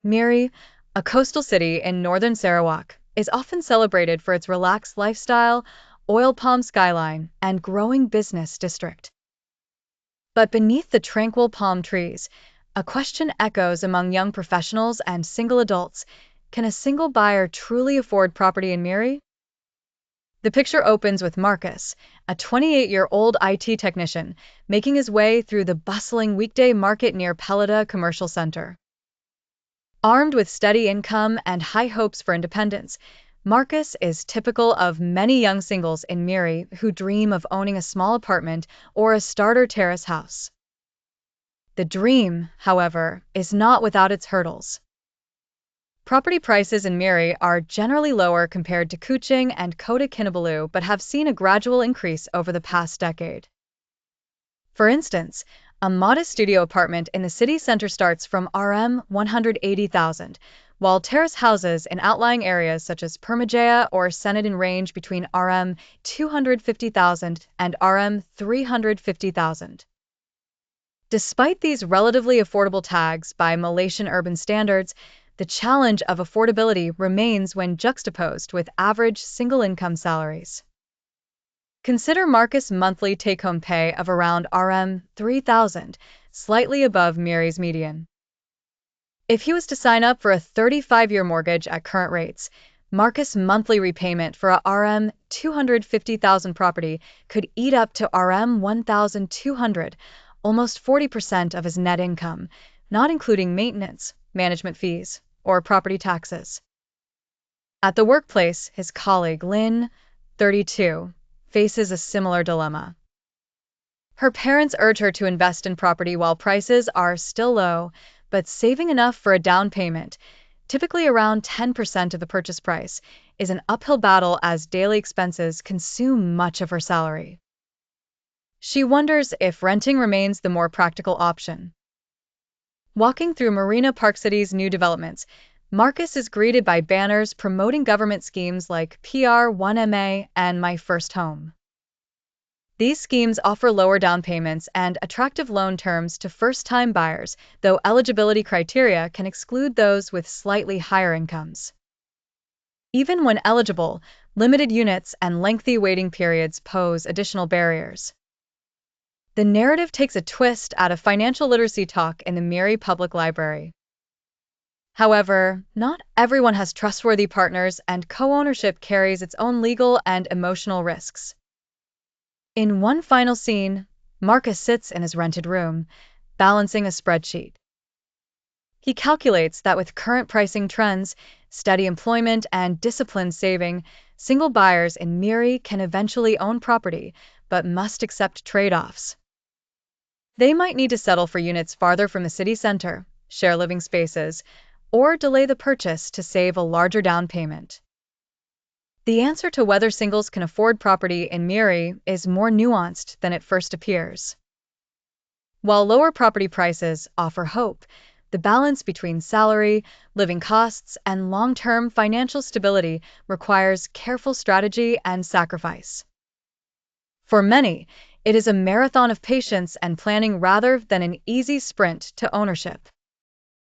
Miri, a coastal city in northern Sarawak, is often celebrated for its relaxed lifestyle, oil palm skyline, and growing business district. But beneath the tranquil palm trees, a question echoes among young professionals and single adults. Can a single buyer truly afford property in Miri? The picture opens with Marcus, a 28-year-old IT technician, making his way through the bustling weekday market near Pelita Commercial Center. Armed with steady income and high hopes for independence, Marcus is typical of many young singles in Miri who dream of owning a small apartment or a starter terrace house. The dream, however, is not without its hurdles. Property prices in Miri are generally lower compared to Kuching and Kota Kinabalu but have seen a gradual increase over the past decade. For instance, a modest studio apartment in the city center starts from RM180,000, while terrace houses in outlying areas such as Permajaya or Senadin range between RM250,000 and RM350,000. Despite these relatively affordable tags by Malaysian urban standards, the challenge of affordability remains when juxtaposed with average single-income salaries. Consider Marcus' monthly take-home pay of around RM3,000, slightly above Miri's median. If he was to sign up for a 35-year mortgage at current rates, Marcus' monthly repayment for a RM250,000 property could eat up to RM1,200, almost 40% of his net income, not including maintenance, management fees, or property taxes. At the workplace, his colleague Lynn, 32, faces a similar dilemma. Her parents urge her to invest in property while prices are still low, but saving enough for a down payment, typically around 10% of the purchase price, is an uphill battle as daily expenses consume much of her salary. She wonders if renting remains the more practical option. Walking through Marina Park City's new developments, Marcus is greeted by banners promoting government schemes like PR1MA and My First Home. These schemes offer lower down payments and attractive loan terms to first-time buyers, though eligibility criteria can exclude those with slightly higher incomes. Even when eligible, limited units and lengthy waiting periods pose additional barriers. The narrative takes a twist out of financial literacy talk in the Miri Public Library. However, not everyone has trustworthy partners, and co-ownership carries its own legal and emotional risks. In one final scene, Marcus sits in his rented room, balancing a spreadsheet. He calculates that with current pricing trends, steady employment, and disciplined saving, single buyers in Miri can eventually own property, but must accept trade-offs. They might need to settle for units farther from the city center, share living spaces, or delay the purchase to save a larger down payment. The answer to whether singles can afford property in Miri is more nuanced than it first appears. While lower property prices offer hope, the balance between salary, living costs, and long-term financial stability requires careful strategy and sacrifice. For many, it is a marathon of patience and planning rather than an easy sprint to ownership.